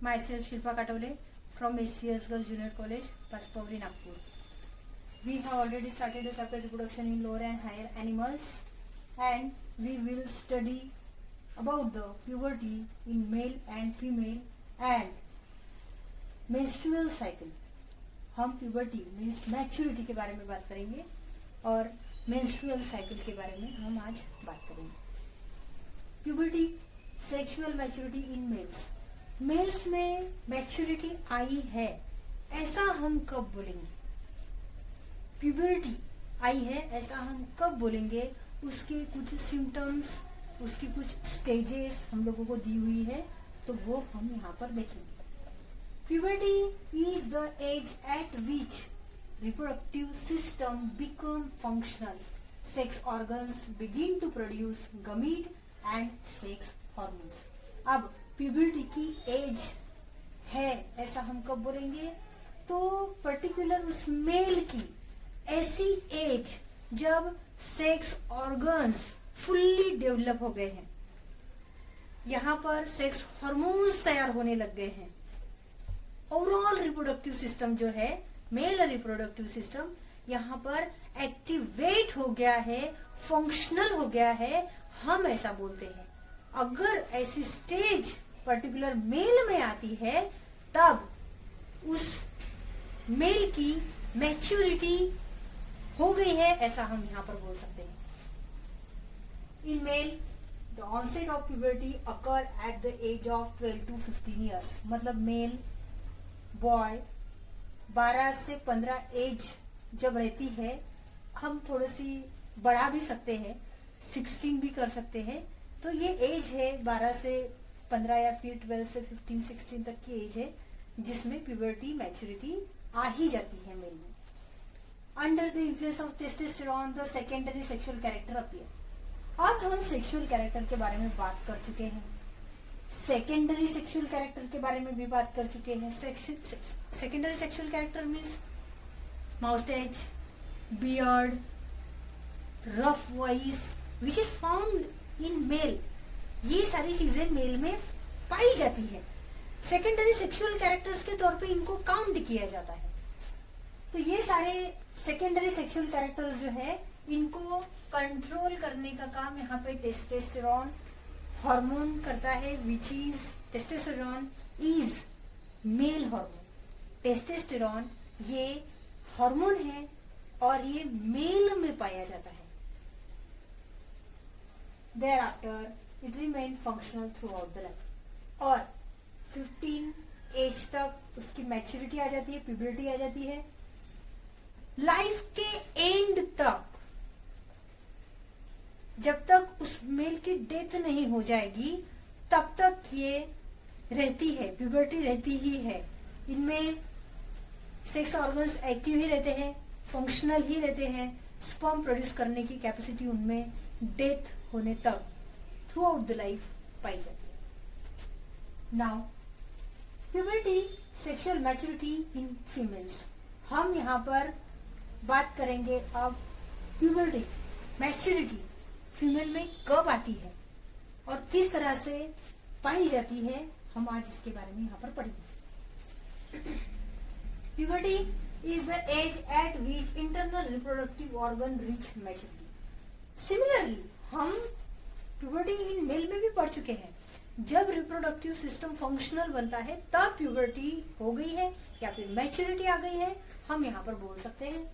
Myself Shilpa Katole from SCS Girls Junior College, Paspavri, Nagpur. We have already started the chapter reproduction in lower and higher animals, and we will study about the puberty in male and female and menstrual cycle. हम puberty means maturity के बारे में बात करेंगे और menstrual cycle के बारे में हम आज बात करेंगे. Puberty, sexual maturity in males. Males में मैच्योरिटी आई है ऐसा हम कब बोलेंगे? प्यूबर्टी आई है ऐसा हम कब बोलेंगे? उसके कुछ सिम्टम्स, उसकी कुछ स्टेजेस हम लोगों को दी हुई है, तो वो हम यहाँ पर देखेंगे. Puberty is the age at which reproductive system become functional. Sex organs begin to produce gamete and sex hormones. अब प्यूबर्टी की एज है ऐसा हम कब बोलेंगे? तो पर्टिकुलर उस मेल की ऐसी एज जब सेक्स ऑर्गन्स फुल्ली डेवलप हो गए हैं, यहाँ पर सेक्स हार्मोन्स तैयार होने लग गए हैं, ओवरऑल रिप्रोडक्टिव सिस्टम जो है मेल रिप्रोडक्टिव सिस्टम यहाँ पर एक्टिवेट हो गया है, फंक्शनल हो गया है, हम ऐसा बोलते हैं. अगर ऐसी स्टेज पर्टिकुलर मेल में आती है तब उस मेल की मैच्योरिटी हो गई है ऐसा हम यहाँ पर बोल सकते हैं. In male the onset of puberty occur at the age of 12 to 15 years. मतलब मेल बॉय 12 से 15 एज जब रहती है, हम थोड़ी सी बढ़ा भी सकते हैं, 16 भी कर सकते हैं, तो ये एज है 12 से 15 या फिर 12 से 15, 16 तक की एज है जिसमें प्यूबर्टी मैच्योरिटी आ ही जाती है मेल में. Under the influence of testosterone the secondary sexual character appear. अब हम सेक्सुअल कैरेक्टर के बारे में बात कर चुके हैं, सेकेंडरी सेक्सुअल कैरेक्टर के बारे में भी बात कर चुके हैं. Secondary sexual character means moustache, beard, rough voice which is found in male. ये सारी चीजें मेल में पाई जाती है. सेकेंडरी सेक्सुअल कैरेक्टर्स के तौर पे इनको काउंट किया जाता है. तो ये सारे सेकेंडरी सेक्सुअल कैरेक्टर्स जो है इनको कंट्रोल करने का काम यहाँ पे टेस्टोस्टेरोन हार्मोन करता है, which is testosterone is male hormone. Testosterone ये हार्मोन है और ये मेल में पाया जाता है. Thereafter, it remain functional throughout the life. और 15 एज तक उसकी मैच्योरिटी आ जाती है, प्यूबर्टी आ जाती है. लाइफ के एंड तक, जब तक उस मेल की डेथ नहीं हो जाएगी तब तक ये रहती है, प्यूबर्टी रहती ही है. इनमें सेक्स ऑर्गन्स एक्टिव ही रहते हैं, फंक्शनल ही रहते हैं, स्पर्म प्रोड्यूस करने की कैपेसिटी उनमें डेथ होने तक थ्रू आउट द लाइफ पाई जाती है. Now puberty, sexual maturity in females. हम यहाँ पर बात करेंगे अब प्यूबर्टी, मैच्योरिटी फीमेल में कब आती है और किस तरह से पाई जाती है, हम आज इसके बारे में यहाँ पर पढ़ेंगे. Puberty is the age at which internal reproductive organ reach maturity. Similarly हम प्यूबर्टी इन मेल में भी पढ़ चुके हैं. जब रिप्रोडक्टिव सिस्टम फंक्शनल बनता है तब प्यूबर्टी हो गई है या फिर मैच्योरिटी आ गई है, हम यहाँ पर बोल सकते हैं.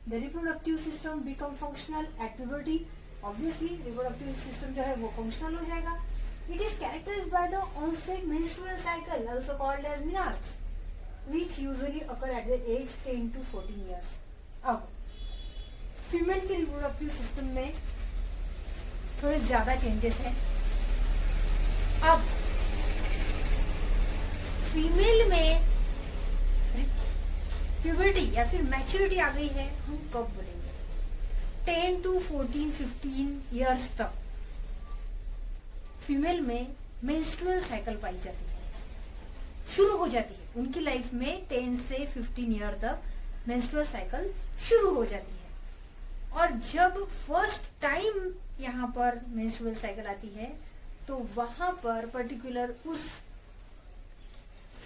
The reproductive system become functional at puberty. Obviously reproductive system जो है वो फंक्शनल हो जाएगा. It is characterised by the onset menstrual cycle also called as menarche which usually occur at the age 10 to 14 years. अब female के reproductive system में थोड़े ज्यादा चेंजेस हैं. अब फीमेल में प्यूबर्टी या फिर मैच्योरिटी आ गई है, हम कब बोलेंगे? 10 to 14, 15 ईयर्स तक फीमेल में मेंस्ट्रुअल साइकिल पाई जाती है, शुरू हो जाती है. उनकी लाइफ में 10 से 15 ईयर तक मेंस्ट्रुअल साइकिल शुरू हो जाती है. और जब फर्स्ट टाइम यहाँ पर मेंस्ट्रुअल साइकिल आती है तो वहां पर पर्टिकुलर उस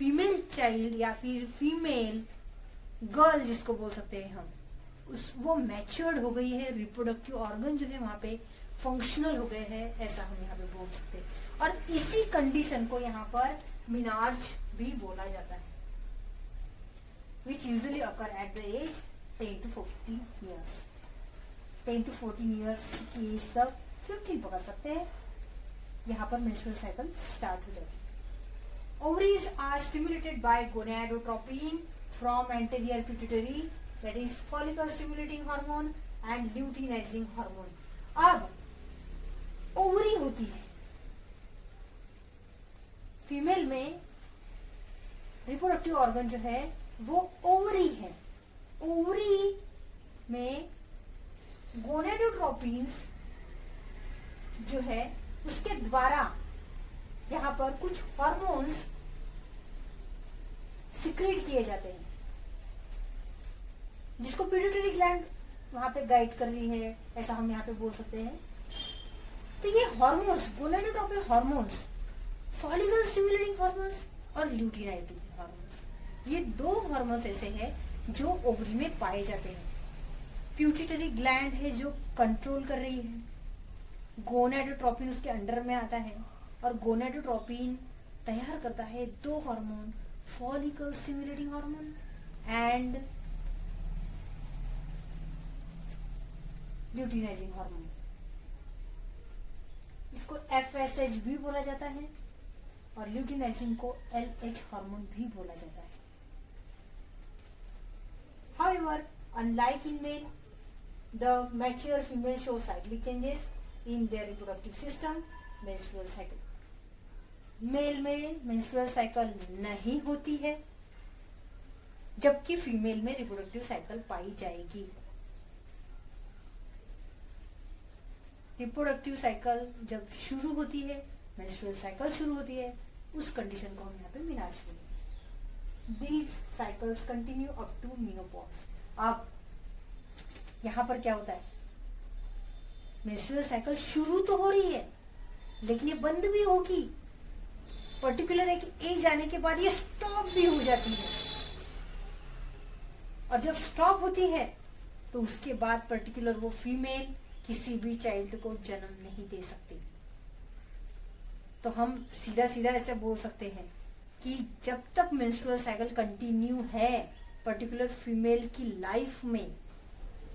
फीमेल चाइल्ड या फिर फीमेल गर्ल जिसको बोल सकते हैं हम, वो मैच्योर्ड हो गई है, रिप्रोडक्टिव ऑर्गन जो है वहां पे फंक्शनल हो गए हैं, ऐसा हम यहाँ पे बोल सकते हैं। और इसी कंडीशन को यहाँ पर मिनार्ज भी बोला जाता है, which usually occur at the age 10 to 14 years। 10 to 14 years की एज तक 15 पकड़ सकते हैं, यहाँ पर मेंस्ट्रुअल साइकिल स्टार्ट हो जाएगी। Ovaries are stimulated by gonadotropin from anterior pituitary, that is follicle stimulating hormone and luteinizing hormone। अब ओवरी होती है फीमेल में, रिप्रोडक्टिव ऑर्गन जो है वो ओवरी है। ओवरी में गोनेडोट्रोपिन्स जो है उसके द्वारा यहाँ पर कुछ हार्मोन्स सिक्रीट किए जाते हैं, जिसको पिट्यूटरी ग्लैंड वहां पे गाइड कर रही है, ऐसा हम यहाँ पे बोल सकते हैं। तो ये hormones, gonadotropin hormones, follicle stimulating hormones और ल्यूटिनाइजिंग हार्मोन्स, ये दो हार्मोन्स ऐसे हैं जो ओवरी में पाए जाते हैं। पिट्यूटरी ग्लैंड है जो कंट्रोल कर रही है, गोनेडोट्रोपिन उसके अंडर में आता है और गोनेडोट्रोपिन तैयार करता है दो hormone, follicle stimulating hormone and luteinizing hormone. इसको FSH भी बोला जाता है और ल्यूटिनाइजिंग को LH हार्मोन भी बोला जाता है। However, unlike in male, the mature female show cyclic changes in their reproductive system, menstrual cycle। Male में मेंस्ट्रुअल साइकिल नहीं होती है, जबकि फीमेल में रिप्रोडक्टिव साइकिल पाई जाएगी। रिप्रोडक्टिव साइकिल जब शुरू होती है, मेंस्ट्रुअल साइकिल शुरू होती है, उस कंडीशन को हम यहाँ पे मिनार्ज बोलेंगे। These cycles continue up to menopause. अब यहाँ पर क्या होता है, मेंस्ट्रुअल साइकिल शुरू तो हो रही है लेकिन ये बंद भी होगी, पर्टिकुलर एक एज आने के बाद ये स्टॉप भी हो जाती है। और जब स्टॉप होती है तो उसके बाद पर्टिकुलर वो फीमेल किसी भी चाइल्ड को जन्म नहीं दे सकती। तो हम सीधा सीधा ऐसे बोल सकते हैं कि जब तक मेंस्ट्रुअल साइकिल कंटिन्यू है पर्टिकुलर फीमेल की लाइफ में,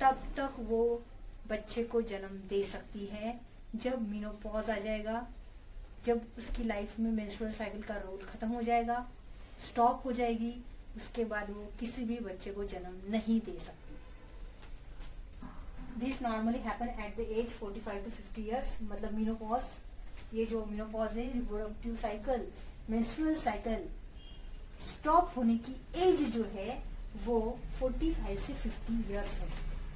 तब तक वो बच्चे को जन्म दे सकती है। जब मेनोपॉज आ जाएगा, जब उसकी लाइफ में मेंस्ट्रुअल साइकिल का रोल खत्म हो जाएगा, स्टॉप हो जाएगी, उसके बाद वो किसी भी बच्चे को जन्म नहीं दे सकती। This normally happen at the age 45 to 50 years। मतलब मेनोपॉज, ये जो मेनोपॉज है, reproductive cycle, menstrual cycle stop होने की एज जो है वो 45 से 50 years है।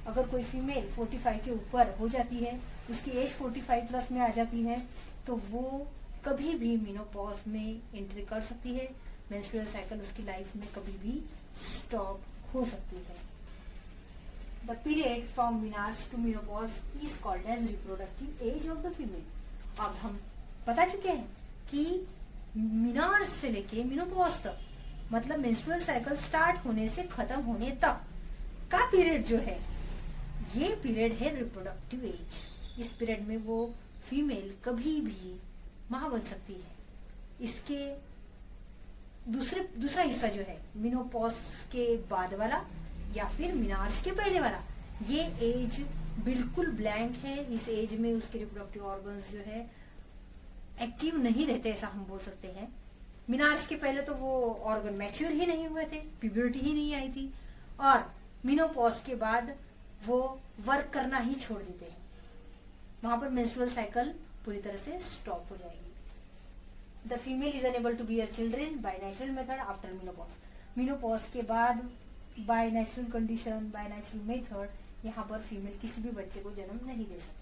अगर कोई फीमेल 45 के ऊपर हो जाती है, उसकी एज 45 प्लस में आ जाती है, तो वो कभी भी मेनोपॉज में एंट्री कर सकती है। मेंस्ट्रुअल साइकिल उसकी लाइफ में कभी भी स्टॉप हो सकती है। The period from menarche to menopause is called as reproductive age of the female. अब हम बता चुके हैं कि मेनार्ज से लेके मेनोपॉज तक, मतलब मेंस्ट्रुअल साइकिल स्टार्ट होने से खत्म होने तक का पीरियड जो है, ये पीरियड है रिप्रोडक्टिव एज। इस पीरियड में वो फीमेल कभी भी मां बन सकती है। इसके दूसरा हिस्सा जो है मेनोपॉज के बाद वाला या फिर मेनार्ज के पहले वाला, ये एज बिल्कुल ब्लैंक है। इस एज में उसके रिप्रोडक्टिव ऑर्गन्स जो है एक्टिव नहीं रहते, ऐसा हम बोल सकते हैं। मेनार्ज के पहले तो वो ऑर्गन मैच्योर ही नहीं हुए थे, प्यूबर्टी ही नहीं आई थी, और मेनोपॉज के बाद वो वर्क करना ही छोड़ देते हैं। वहां पर मेंस्ट्रुअल साइकिल पूरी तरह से स्टॉप हो जाएगी। The female is unable to bear children by natural method after menopause. Menopause के बाद by natural condition, by natural method, यहाँ पर फीमेल किसी भी बच्चे को जन्म नहीं दे सकती।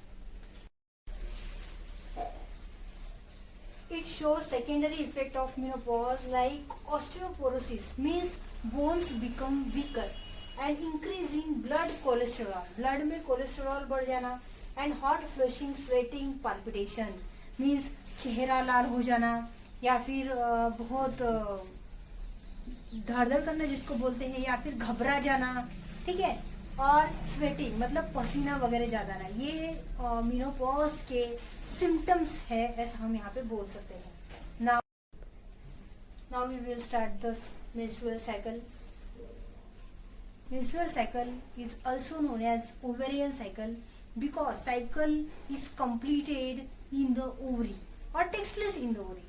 It shows secondary effect of menopause like osteoporosis, means bones become weaker and increase in blood cholesterol, blood में कोलेस्ट्रॉल बढ़ जाना, and hot flushing, sweating, palpitation, means चेहरा लाल हो जाना या फिर बहुत धड़धड़ करना जिसको बोलते हैं, या फिर घबरा जाना, ठीक है, और स्वेटिंग मतलब पसीना वगैरह ज्यादा आना, ये मेनोपॉज के सिम्टम्स है, ऐसा हम यहाँ पे बोल सकते हैं। Now we will start the menstrual cycle. Menstrual cycle is also known as ovarian cycle because cycle is completed in the ovary or takes place in the ovary.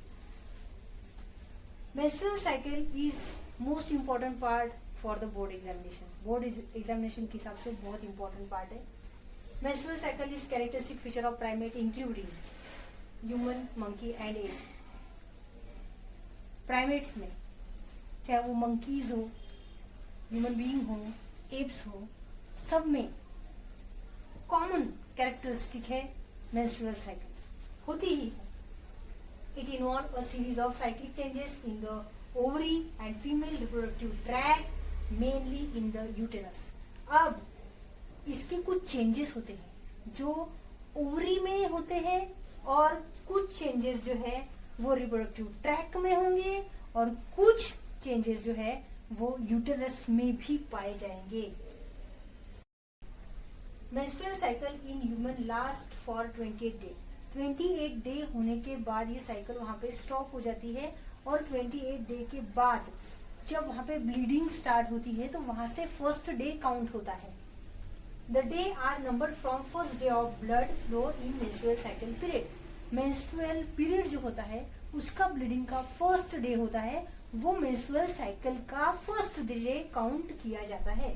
Menstrual cycle is most important part for the board examination. Board examination के हिसाब से बहुत important part है. Menstrual cycle is characteristic feature of primate including human, monkey and ape. Primates में चाहे वो monkeys हो, human being हो, एप्स हो, सब में कॉमन कैरेक्टरिस्टिक है मेंस्ट्रुअल साइकिल होती ही है। It involve a series of cyclic changes in the ovary and female reproductive tract mainly in the uterus. अब इसके कुछ चेंजेस होते हैं जो ओवरी में होते हैं और कुछ चेंजेस जो है वो रिप्रोडक्टिव ट्रैक्ट में होंगे और कुछ चेंजेस जो है वो यूटेरस में भी पाए जाएंगे। Menstrual cycle in human last for 28 day. 28 day होने के बाद ये साइकिल वहां पे स्टॉप हो जाती है और 28 डे के बाद जब वहां पे ब्लीडिंग स्टार्ट होती है तो वहां से फर्स्ट डे काउंट होता है। The day are numbered from first day of blood flow in menstrual cycle period. Menstrual period जो होता है उसका ब्लीडिंग का फर्स्ट डे होता है, वो मेंस्ट्रुअल साइकिल का फर्स्ट डे काउंट किया जाता है।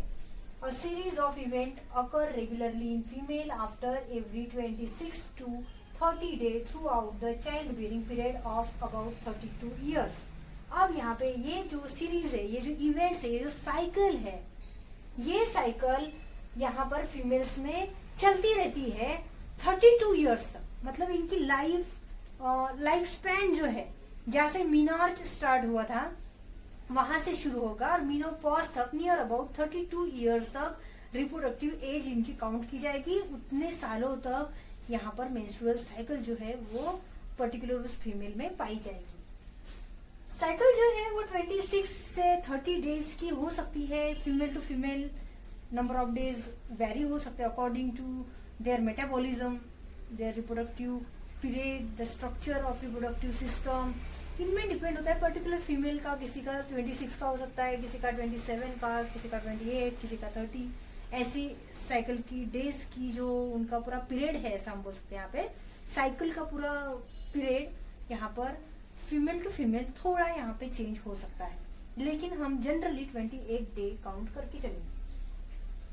A series of event occur regularly in female after every 26 to 30 days throughout the childbearing period of about 32 years. अब यहाँ पे ये जो सीरीज है, ये जो इवेंट्स है, ये जो साइकिल है, ये साइकिल यहाँ पर फीमेल्स में चलती रहती है 32 इयर्स तक। मतलब इनकी लाइफ स्पैन जो है, जैसे मीनार्च स्टार्ट हुआ था वहां से शुरू होगा और मीनोपॉज तक नियर अबाउट 32 इयर्स तक रिप्रोडक्टिव एज इनकी काउंट की जाएगी। उतने सालों तक यहाँ पर मेंस्ट्रुअल साइकिल जो है वो पर्टिकुलर उस फीमेल में पाई जाएगी। साइकिल जो है वो 26 से 30 डेज की हो सकती है। Female to female number of days vary हो सकते हैं according to their metabolism, their reproductive period, the structure of reproductive system, इनमें डिपेंड होता है। पर्टिकुलर फीमेल का किसी का 26 का हो सकता है, किसी का 27 का, किसी का 28, किसी का 30। ऐसी साइकिल की डेज की जो उनका पूरा पीरियड है, ऐसा हम बोल सकते हैं। यहाँ पे साइकिल का पूरा पीरियड यहाँ पर फीमेल टू फीमेल थोड़ा यहाँ पे चेंज हो सकता है, लेकिन हम जनरली 28 डे काउंट करके चलेंगे।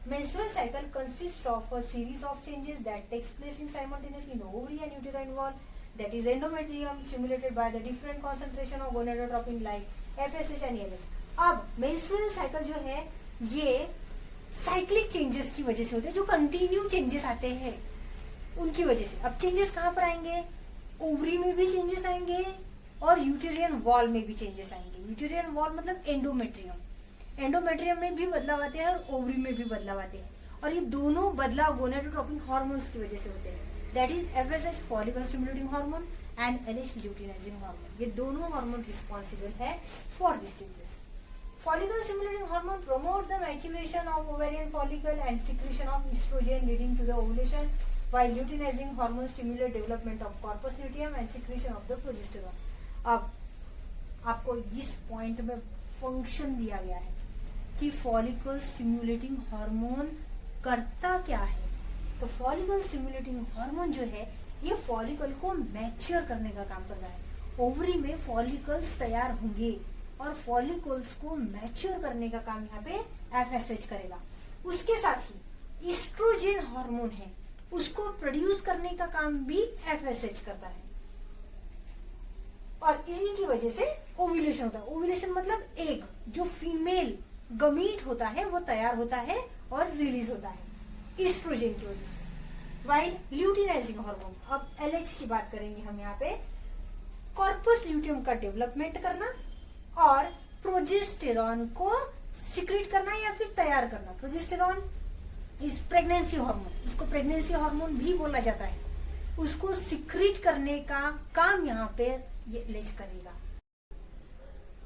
Menstrual cycle consists of a series of changes that takes place in simultaneously in the ovary and uterine wall, that is endometrium, stimulated by the different concentration of gonadotropin like FSH and ALH. अब menstrual cycle जो है ये cyclic changes की वजह से होते हैं, जो कंटिन्यू चेंजेस आते हैं उनकी वजह से। अब चेंजेस कहाँ पर आएंगे? ओवरी में भी चेंजेस आएंगे और यूटेरियन वॉल में भी चेंजेस आएंगे। यूटेरियन वॉल मतलब एंडोमेट्रियम, एंडोमेट्रियम में भी बदलाव आते हैं और ओवरी में भी बदलाव आते हैं, और ये दोनों बदलाव गोनाडोट्रोपिन हार्मोन्स की वजह से होते हैं। That is FSH follicle stimulating hormone and LH luteinizing hormone. ये दोनों हार्मोन रिस्पॉन्सिबल है for this changes. Follicle stimulating hormone promote the maturation of ovarian follicle and secretion of estrogen leading to the ovulation, while luteinizing hormone stimulate development of corpus luteum and secretion of the progesterone. अब आपको इस point में function दिया गया है कि follicle stimulating hormone करता क्या है। तो फॉलिकल स्टिमुलेटिंग हार्मोन जो है ये फॉलिकल को मैच्योर करने का काम कर रहा है। ओवरी में फॉलिकल्स तैयार होंगे और फॉलिकल्स को मैच्योर करने का काम यहाँ पे FSH करेगा। उसके साथ ही एस्ट्रोजन हार्मोन है, उसको प्रोड्यूस करने का काम भी FSH करता है, और इन्हीं की वजह से ओव्यूलेशन होता है। ओव्यूलेशन मतलब एग जो फीमेल गमीट होता है वो तैयार होता है और रिलीज होता है एस्ट्रोजन की वजह से। वाइल ल्यूटिनाइजिंग हार्मोन, अब LH की बात करेंगे हम यहाँ पे, कॉर्पस ल्यूटियम का डेवलपमेंट करना और प्रोजेस्टेरॉन को सिक्रेट करना या फिर तैयार करना। प्रोजेस्टेरॉन इस प्रेगनेंसी हार्मोन, उसको प्रेगनेंसी हार्मोन भी बोला जाता है, उसको सिक्रेट करने का काम यहाँ पे ये LH करेगा।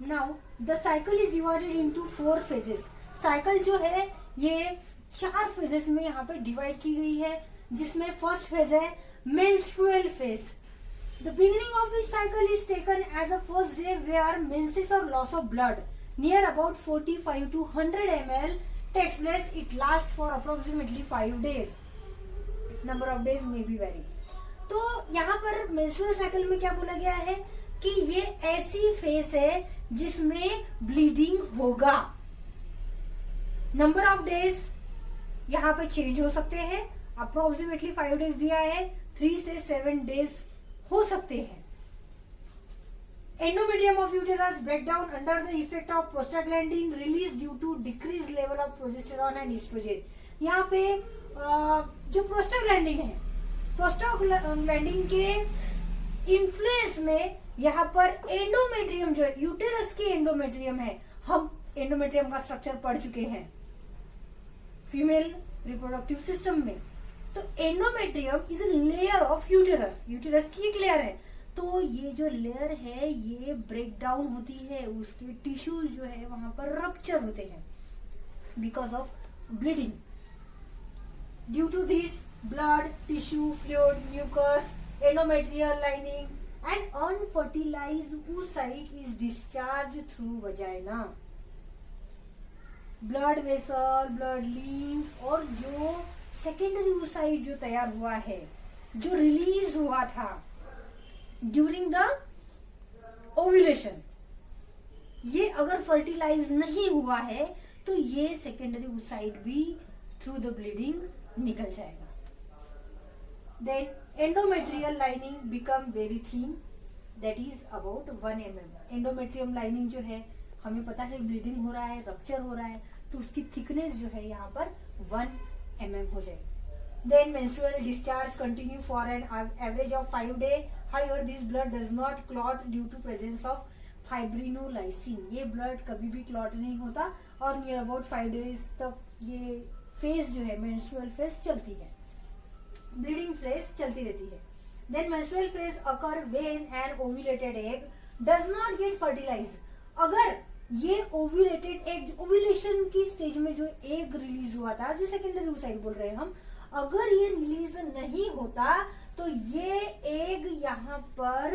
Now the cycle is divided into 4 phases. Cycle जो है ये 4 फेजेस में यहाँ पे डिवाइड की गई है, जिसमें फर्स्ट फेज है menstrual phase. The beginning of this cycle is taken as a first day where menses और loss of blood near about 45 to 100 ml takes place. It lasts for approximately 5 days. Number of days may be vary. तो यहाँ पर menstrual cycle में क्या बोला गया है कि ये ऐसी फेज है जिसमें ब्लीडिंग होगा। नंबर ऑफ डेज यहाँ पे चेंज हो सकते हैं। अप्रोक्सीमेटली 5 डेज दिया है, 3 से 7 डेज हो सकते हैं। Endometrium of uterus break down under the effect of prostaglandin release due to decreased level of progesterone and estrogen. यहाँ पे जो प्रोस्टाग्लैंडिन है, प्रोस्टाग्लैंडिन के इन्फ्लुएंस में यहाँ पर एंडोमेट्रियम जो है, यूटेरस की एंडोमेट्रियम है, हम एंडोमेट्रियम का स्ट्रक्चर पढ़ चुके हैं फीमेल रिप्रोडक्टिव सिस्टम में। तो endometrium is a layer of uterus, uterus की एक लेयर है। तो ये जो लेयर है ये ब्रेक डाउन होती है, उसके टिश्यूज जो है वहां पर रप्चर होते हैं because of bleeding. Due to this blood, tissue, fluid, mucus, endometrial lining and unfertilised oocyte is discharge through vagina. Blood vessel, blood lymph और जो सेकेंडरी oocyte जो तैयार हुआ है, जो रिलीज हुआ था ड्यूरिंग द ओव्यूलेशन, ये अगर फर्टिलाइज नहीं हुआ है तो ये सेकेंडरी oocyte भी थ्रू द ब्लीडिंग निकल जाएगा। Then endometrial lining become very thin, that is about 1 mm। Endometrium lining जो है हमें पता है ब्लीडिंग हो रहा है, रप्चर हो रहा है, तो उसकी थिकनेस जो है यहाँ पर 1 mm हो जाएगी। Then menstrual discharge continue for an average of 5 days. However, this blood does not clot due to presence of fibrinolysin. ये blood कभी भी clot नहीं होता और near about 5 days तक ये phase जो है menstrual phase चलती है, bleeding phase चलती रहती है। Then menstrual phase occur when an ovulated egg does not get fertilized. अगर ये ओव्यूलेटेड एग, ओव्यूलेशन की स्टेज में जो एग रिलीज हुआ था, जो सेकेंडरी oocyte बोल रहे हैं हम, अगर ये रिलीज नहीं होता तो ये एग यहाँ पर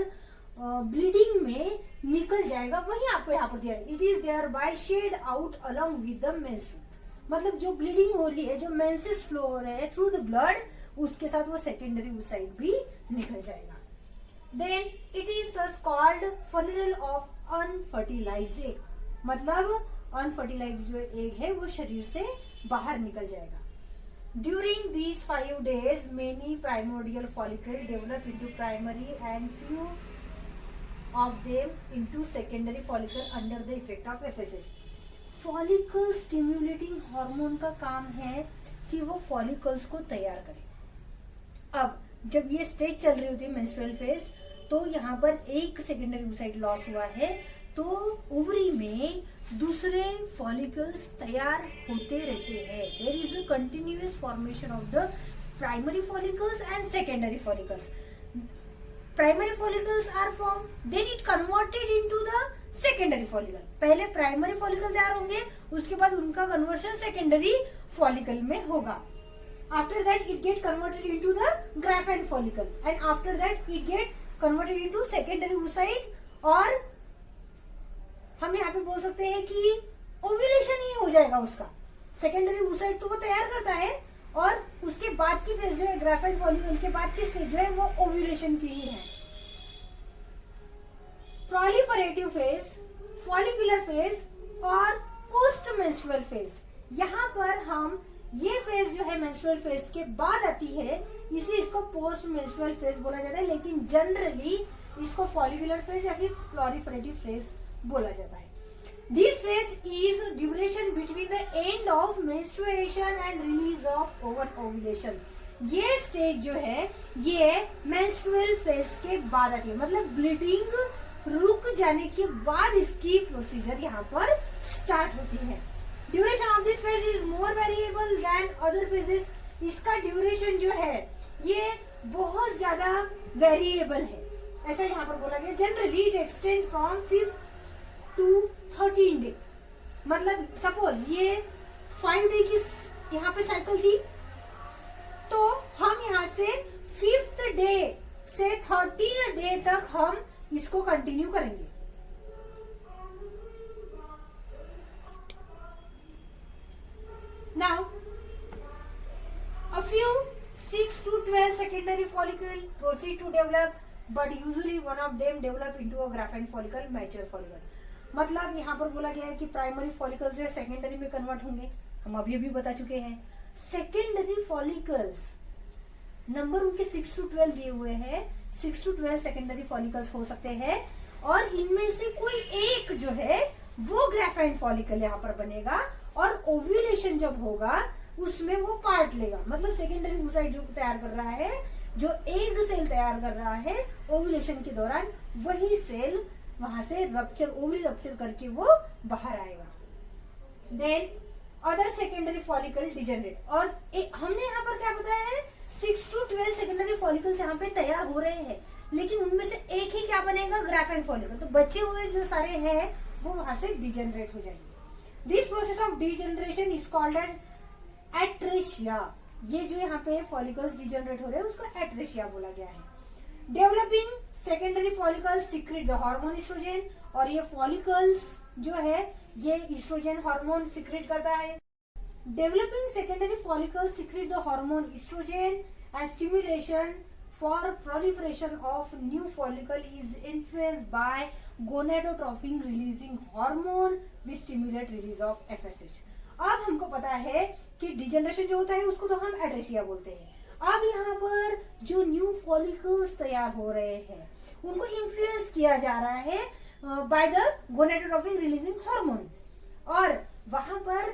ब्लीडिंग में निकल जाएगा। वही आपको यहाँ पर दिया है, it is thereby shed out along with the menstruum. मतलब जो ब्लीडिंग हो रही है, जो मेंसेस फ्लो हो रहे हैं थ्रू द ब्लड, उसके साथ वो सेकेंडरी oocyte भी निकल जाएगा। देन इट इज दस called funeral of unfertilised egg. मतलब अनफर्टिलाइज्ड जो एग है वो शरीर से बाहर निकल जाएगा। During these 5 days, many primordial follicles develop into primary and few of them into secondary follicle under the effect of FSH. Follicle stimulating hormone का काम है कि वो follicles को तैयार करे। अब जब ये स्टेज चल रही होती है menstrual phase, तो यहाँ पर एक secondary oocyte लॉस हुआ है, तो ओवरी में दूसरे फॉलिकल्स तैयार होते रहते हैं। There is a continuous formation of the primary follicles and secondary follicles. Primary follicles are form, then it converted into the secondary follicle. पहले प्राइमरी फॉलिकल तैयार होंगे, उसके बाद उनका कन्वर्शन सेकेंडरी फॉलिकल में होगा। After that it get converted into the graafian follicle and after that it get converted into secondary oocyte। और हम यहाँ पे बोल सकते हैं कि ओव्यूलेशन ही हो जाएगा उसका। सेकेंडरी oocyte तो वो तैयार करता है और उसके बाद की फेज जो है ग्राफाइन फॉलिकल के बाद की स्टेज जो है वो ओव्यूलेशन की ही है। प्रोलिफरेटिव फेज, फॉलिकुलर फेज और पोस्ट मेंस्ट्रुअल फेज। यहाँ पर हम ये फेज जो है मेंस्ट्रुअल फेज के बाद आती है, इसलिए इसको पोस्ट मेंस्ट्रुअल फेज बोला जाता है, लेकिन जनरली इसको फॉलिकुलर फेज या फिर प्रोलिफरेटिव फेज बोला जाता है। This phase is duration between the end of menstruation and release of ovulation. ये स्टेज जो है ये मेंस्ट्रुअल फेज के बाद आती है, मतलब ब्लीडिंग रुक जाने के बाद इसकी प्रोसीजर यहाँ पर स्टार्ट होती है। Duration of this phase is more variable than other phases. इसका ड्यूरेशन जो है ये बहुत ज्यादा वेरिएबल है, ऐसा यहाँ पर बोला गया। Generally it extend from to 13 day. मतलब सपोज ये 5 डे की यहाँ पे साइकिल थी, तो हम यहाँ से 5th डे से 13 डे तक हम इसको कंटिन्यू करेंगे। Now, a few 6 to 12 secondary follicle proceed to develop, but usually one of them develop into a graphene follicle, mature follicle। मतलब यहाँ पर बोला गया है कि प्राइमरी फॉलिकल्स जो है सेकेंडरी में कन्वर्ट होंगे, हम अभी अभी बता चुके हैं। सेकेंडरी फॉलिकल्स नंबर उनके 6 to 12 दिए हुए हैं, 6 to 12 सेकेंडरी फॉलिकल्स हो सकते हैं, और इनमें से कोई एक जो है वो ग्राफाइन फॉलिकल यहाँ पर बनेगा, और ओव्यूलेशन जब होगा उसमें वो पार्ट लेगा। मतलब सेकेंडरी oocyte जो तैयार कर रहा है, जो एग सेल तैयार कर रहा है, ओव्यूलेशन के दौरान वही सेल वहां से रप्चर, ओवरी रप्चर करके वो बाहर आएगा। Then other secondary follicle degenerate. और हमने यहाँ पर क्या बताया है, 6 to 12 सेकेंडरी फॉलिकल्स यहाँ पे तैयार हो रहे हैं, लेकिन उनमें से एक ही क्या बनेगा, ग्राफाइन फॉलिकल। तो बचे हुए जो सारे हैं वो वहां से डिजेनरेट हो जाएंगे। This process of degeneration is called as atresia. ये जो यहाँ पे फॉलिकल्स डिजेनरेट हो रहे हैं उसको एट्रेशिया बोला गया है। Developing secondary follicles secrete the hormone oestrogen, और ये फॉलिकल्स जो है ये ईस्ट्रोजन हार्मोन सिक्रेट करता है। Developing secondary follicles secrete the hormone oestrogen and stimulation for proliferation of new follicle is influenced by gonadotropin releasing hormone which stimulate release of FSH। अब हमको पता है कि डिजेनरेशन जो होता है उसको तो हम एट्रेशिया बोलते हैं। अब यहाँ पर जो न्यू फॉलिकल्स तैयार हो रहे हैं उनको इन्फ्लुएंस किया जा रहा है by the gonadotropin releasing hormone, और वहां पर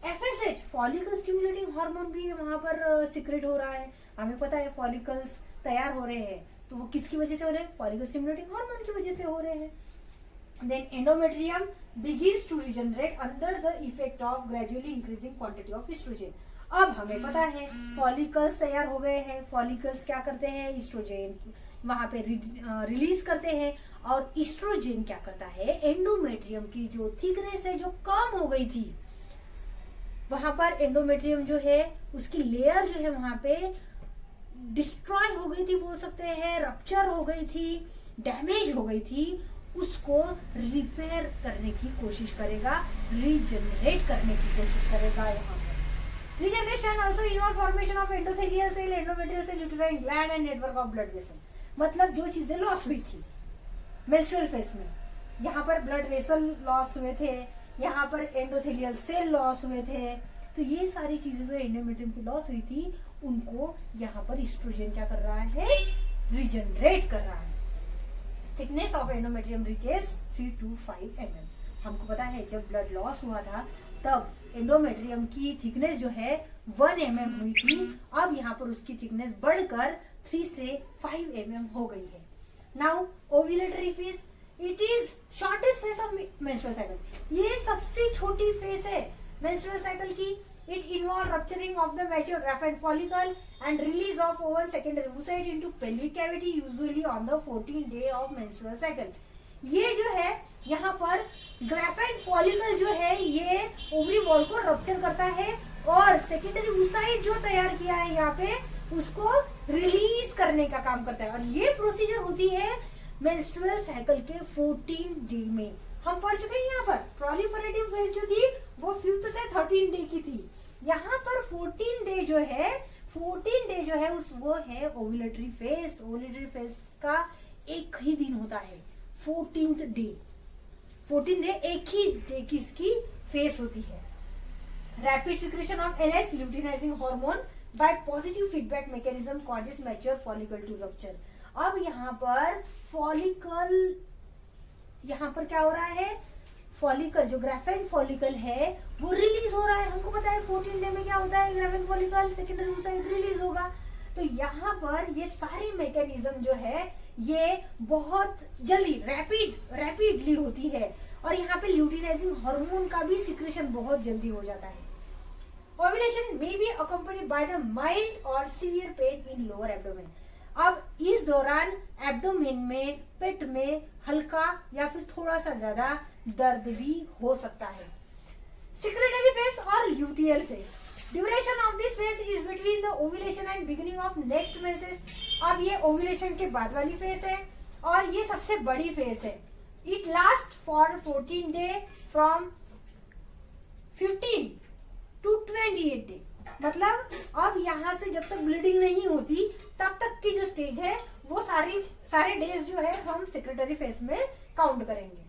FSH फॉलिकल स्टिमुलेटिंग हार्मोन भी वहां पर सिक्रेट हो रहा है। हमें पता है फॉलिकल्स तैयार हो रहे हैं तो वो किसकी वजह से हो रहे हैं, फॉलिकल स्टिमुलेटिंग हार्मोन की वजह से हो रहे हैं। Then endometrium begins to regenerate under the effect of gradually increasing quantity of oestrogen. अब हमें पता है फॉलिकल्स तैयार हो गए हैं, फॉलिकल्स क्या करते हैं, ईस्ट्रोजन वहां पे रिलीज करते हैं, और ईस्ट्रोजन क्या करता है, एंडोमेट्रियम की जो थिकनेस है जो कम हो गई थी, वहां पर एंडोमेट्रियम जो है उसकी लेयर जो है वहां पे डिस्ट्रॉय हो गई थी, बोल सकते हैं रप्चर हो गई थी, डैमेज हो गई थी, उसको रिपेयर करने की कोशिश करेगा, रीजनरेट करने की कोशिश करेगा। यहाँ पर regeneration also involve formation of endothelial cell, endometrial cell, uterine gland and network of blood vessel. मतलब जो चीजें लॉस हुई थी मेंस्ट्रुअल फेज में, यहाँ पर ब्लड वेसल लॉस हुए थे, यहाँ पर एंडोथेलियल सेल लॉस हुए थे, तो ये सारी चीजें जो एंडोमेट्रियम की लॉस हुई थी उनको यहाँ पर ईस्ट्रोजन क्या कर रहा है, रीजनरेट कर रहा है। Thickness of endometrium reaches 3 to 5 mm। हमको पता है जब ब्लड लॉस हुआ था तब एंडोमेट्रियम की थिकनेस जो है 1 mm हुई थी, अब यहाँ पर उसकी थिकनेस बढ़कर 3 से 5 mm हो गई है। Now ovulatory phase, it is shortest phase of menstrual cycle. ये सबसे छोटी फेज है मेंस्ट्रुअल साइकिल की। It involves rupturing of the mature graphene follicle and release of ovum secondary oocyte into pelvic cavity usually on the 14th day of menstrual cycle। ये जो है यहाँ पर ग्राफाइन फॉलिकल जो है ये ओवरी वॉल को रप्चर करता है और सेकेंडरी oocyte जो तैयार किया है यहाँ पे उसको रिलीज करने का काम करता है, और ये प्रोसीजर होती है मेंस्ट्रुअल साइकिल के 14 डे में। हम पढ़ चुके हैं यहाँ पर प्रोलिफरेटिव फेज जो थी वो 5th से 13 डे की थी, यहाँ पर 14 डे जो है उस वो है ओव्यूलेटरी फेज। ओव्यूलेटरी फेज का एक ही दिन होता है 14th डे, 14 डे एक ही डे की इसकी फेज होती है। Rapid secretion of NS luteinising hormone by positive feedback mechanism causes mature follicle to rupture. अब यहाँ पर फॉलिकल, यहाँ पर क्या हो रहा है, फॉलिकल जो ग्राफाइन फॉलिकल है वो रिलीज हो रहा है। हमको पता है 14 डे में क्या होता है, ग्राफाइन फॉलिकल सेकेंडरी oocyte रिलीज होगा। तो यहाँ पर ये सारी मैकेनिज्म जो है ये बहुत जल्दी रैपिडली होती है, और यहाँ पे ल्यूटिनाइजिंग हार्मोन का भी सिक्रेशन बहुत जल्दी हो जाता है। Ovulation may be accompanied by the mild और severe pain in lower abdomen. अब इस दौरान एब्डोमेन में, पेट में हल्का या फिर थोड़ा सा ज्यादा दर्द भी हो सकता है। सिक्रेटरी फेज और luteal phase, duration of this phase is between the ovulation and beginning of next menses. अब ये ओव्यूलेशन के बाद वाली फेज है और ये सबसे बड़ी फेज है। It last for 14 day from 15 to 28 day. मतलब अब यहाँ से जब तक ब्लीडिंग नहीं होती तब तक की जो स्टेज है वो सारे डेज जो है हम सेक्रेटरी फेज में काउंट करेंगे।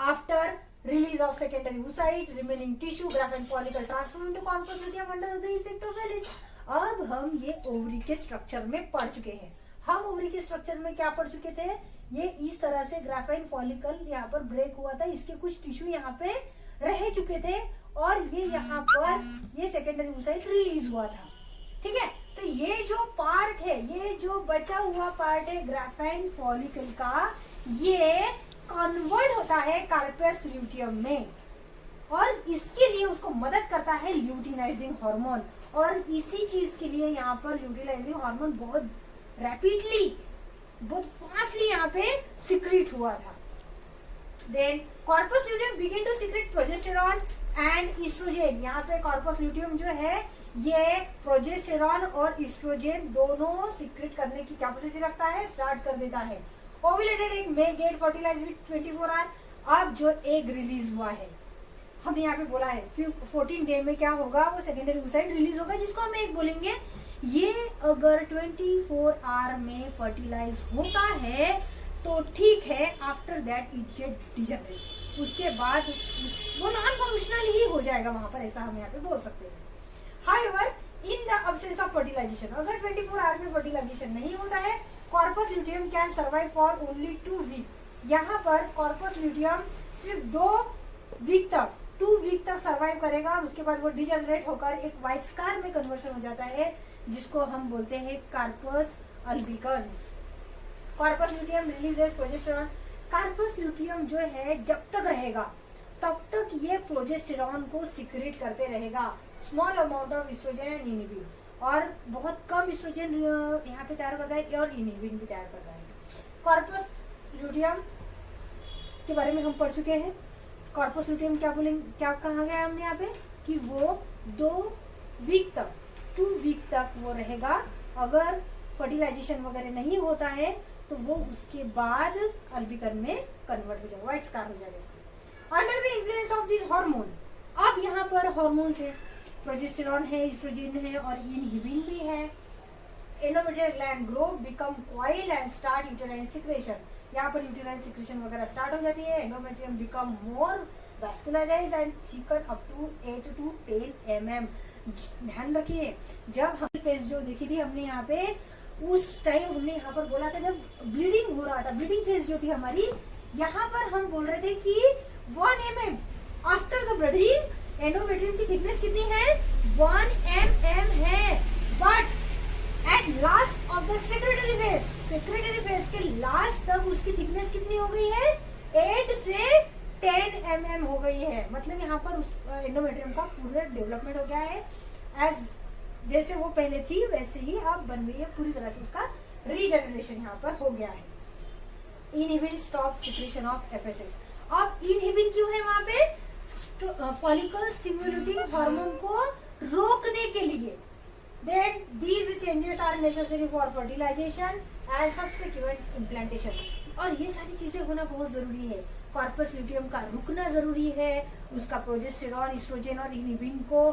After release of secondary oocyte, remaining tissue, graft and follicle transform into corpus luteum under the effect of वेलिज। अब हम ये ओवरी के स्ट्रक्चर में पढ़ चुके हैं। हम ओवरी के स्ट्रक्चर में क्या पढ़ चुके थे, ये इस तरह से ग्राफाइन फॉलिकल यहाँ पर ब्रेक हुआ था, इसके कुछ टिश्यू यहाँ पे रह चुके थे और ये यहाँ पर ये सेकेंडरी oocyte रिलीज हुआ था। ठीक है, तो ये जो पार्ट है, ये जो बचा हुआ पार्ट है ग्राफाइन फॉलिकल का, ये कन्वर्ट होता है कार्पस ल्यूटियम में और इसके लिए उसको मदद करता है ल्यूटिनाइजिंग हार्मोन। और इसी चीज के लिए यहाँ पर ल्यूटिनाइजिंग हार्मोन बहुत रैपिडली, बहुत फास्टली यहाँ पे सिक्रीट हुआ था। Then corpus luteum begin to secrete progesterone and oestrogen. यहाँ पे कॉर्पस ल्यूटियम जो है ये प्रोजेस्टेरॉन और ईस्ट्रोजेन दोनों सिक्रेट करने की कैपेसिटी रखता है, स्टार्ट कर देता है। Ovulated egg may get fertilise with 24 hour. अब जो एग रिलीज हुआ है, हमने यहाँ पे बोला है 14 डे में क्या होगा, वो सेकेंडरी oocyte रिलीज होगा जिसको हम एग बोलेंगे। ये अगर 24 आवर में फर्टिलाइज होता है तो ठीक है, after that it gate degenerate, उसके बाद वो नॉन फंक्शनल ही हो जाएगा वहां पर, ऐसा हम यहाँ पे बोल सकते हैं। However in the absence of fertilisation, अगर 24 आवर में फर्टिलाइजेशन नहीं होता है, corpus luteum can survive for only 2 week. यहाँ पर कॉर्पस ल्यूटियम सिर्फ 2 वीक तक, 2 वीक तक सर्वाइव करेगा और उसके बाद वो डिजनरेट होकर एक व्हाइट स्कार में कन्वर्शन हो जाता है जिसको हम बोलते हैं corpus albicans. Corpus luteum releases progesterone. Corpus luteum जो है जब तक रहेगा तब तक ये प्रोजेस्टेरॉन को सिक्रेट करते रहेगा, small amount of oestrogen and inhibin, और बहुत कम एस्ट्रोजन यहाँ पे तैयार करता है और इनिबिन भी तैयार करता है। कॉर्पस ल्यूटियम के बारे में हम पढ़ चुके हैं। कॉर्पस ल्यूटियम क्या बोलेंगे, क्या कहा गया हमने यहाँ पे कि वो 2 वीक तक, 2 वीक तक वो रहेगा। अगर फर्टिलाइजेशन वगैरह नहीं होता है तो वो उसके बाद अल्बिकन में कन्वर्ट हो जाएगा, व्हाइट स्कार हो जाएगा। Under the influence of this hormone, अब यहाँ पर हार्मोन्स है, प्रोजेस्टेरॉन है, एस्ट्रोजन है और इनहिबिन भी है। Endometrial gland grow, become coil and start uterine secretion. यहाँ पर यूटेराइन सिक्रेशन वगैरह स्टार्ट हो जाती है। Endometrium become more vascularised and thicken up to 8 to 10 mm। ध्यान रखिए, जब हम फेज जो देखी थी हमने यहाँ पे, उस टाइम हमने यहाँ पर बोला था जब ब्लीडिंग हो रहा था, ब्लीडिंग फेज जो थी हमारी, यहाँ पर हम बोल रहे थे कि 1 mm after the bleeding endometrium की थिकनेस कितनी है, 1 mm है। But at last of the secretary phase, secretary phase के लास्ट तक उसकी थिकनेस कितनी हो गई है, 8 से 10 mm हो गई है। मतलब यहाँ पर उस एंडोमेट्रियम का पूरा डेवलपमेंट हो गया है, एज जैसे वो पहले थी वैसे ही अब बन गई है, पूरी तरह से उसका रीजनरेशन यहाँ पर हो गया है। Inhibin stop secretion of FSH। अब इनहिबिन क्यों है वहां पे, फॉलिकल स्टिमुलेटिंग हार्मोन को रोकने के लिए। Then these changes are necessary for fertilisation and subsequent implantation. और ये सारी चीजें होना बहुत जरूरी है। कॉर्पस ल्यूटियम का रुकना जरूरी है, उसका प्रोजेस्टेरॉन, एस्ट्रोजन और इनहिबिन को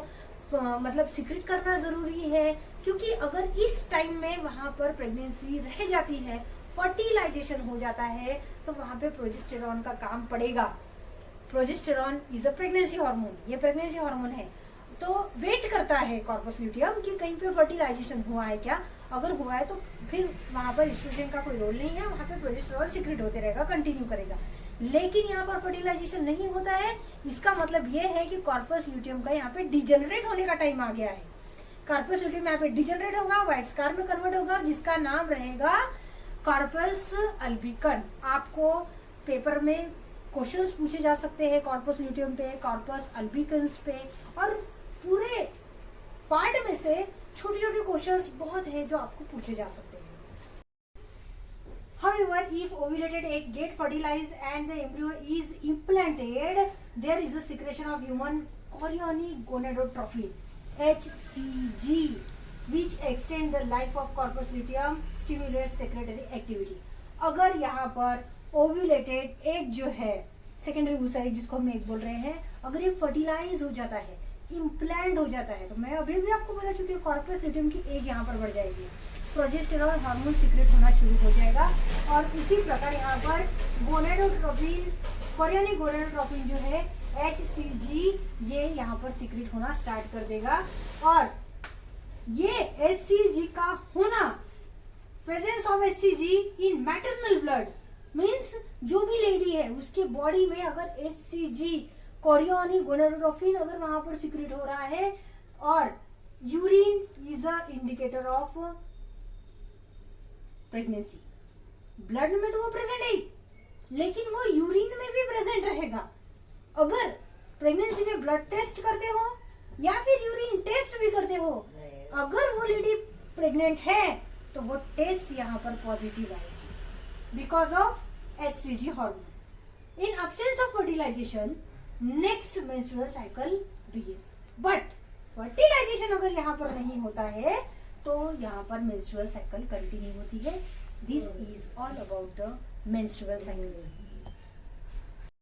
मतलब सिक्रेट करना जरूरी है, क्योंकि अगर इस टाइम में वहां पर प्रेगनेंसी रह जाती है, फर्टिलाइजेशन हो जाता है, तो वहां पे प्रोजेस्टेरॉन का काम पड़ेगा। Progesterone is a pregnancy hormone, ये प्रेगनेंसी हार्मोन है, तो वेट करता है कॉर्पस ल्यूटियम कि कहीं पे फर्टिलाइजेशन हुआ है क्या। अगर हुआ है तो फिर वहां पर एस्ट्रोजन का कोई रोल नहीं है, वहां पे प्रोजेस्टेरॉन सिक्रेट होते रहेगा, कंटिन्यू करेगा। लेकिन यहाँ पर फर्टिलाइजेशन नहीं होता है, इसका मतलब ये है कि कॉर्पस ल्यूटियम का यहाँ पे डिजेनरेट होने का टाइम आ गया है। कॉर्पस ल्यूटियम यहाँ पे डिजेनरेट होगा, व्हाइट स्कार में कन्वर्ट होगा, जिसका नाम रहेगा कॉर्पस अल्बिकन। आपको पेपर में क्वेश्चंस पूछे जा सकते हैं कॉर्पस ल्यूटियम पे, कॉर्पस अल्बिकन्स पे, और पूरे पार्ट में से छोटे छोटे क्वेश्चंस बहुत हैं जो आपको पूछे जा सकते हैं। However, if ovulated egg get fertilized and the embryo is implanted, there is a secretion of human chorionic gonadotropin (HCG), which extend the life of corpus luteum, stimulates secretory activity. अगर यहाँ पर ओव्यूलेटेड एग जो है secondary oocyte जिसको हम egg बोल रहे हैं, अगर ये फर्टिलाइज हो जाता है, इम्प्लांट हो जाता है, तो मैं अभी भी आपको बता चुकी हूँ कॉर्पस ल्यूटियम की एज यहाँ पर बढ़ जाएगी, प्रोजेस्टेरॉन हार्मोन सीक्रेट होना शुरू हो जाएगा और इसी प्रकार यहाँ पर गोनेडोट्रोपिन, कोरियनिक गोनेडोट्रोपिन जो है HCG, ये यहाँ पर सीक्रेट होना स्टार्ट कर देगा। और ये HCG का होना, presence of HCG in maternal blood means जो भी लेडी है उसके बॉडी में अगर HCG कोरियनिक गोनेडोट्रोपिन अगर वहां पर सीक्रेट हो रहा है और urine is a indicator of pregnancy. Blood में तो वो प्रेजेंट है लेकिन वो यूरिन में भी प्रेजेंट रहेगा। अगर प्रेगनेंसी में ब्लड टेस्ट करते हो या फिर यूरिन टेस्ट भी करते हो, अगर वो लेडी प्रेग्नेंट है तो वो टेस्ट यहाँ पर पॉजिटिव आएगी because of HCG hormone. In absence of fertilization next menstrual cycle begins. But fertilization अगर यहाँ पर नहीं होता है तो यहाँ पर मेंस्ट्रुअल साइकिल कंटिन्यू होती है। This is all about the menstrual cycle.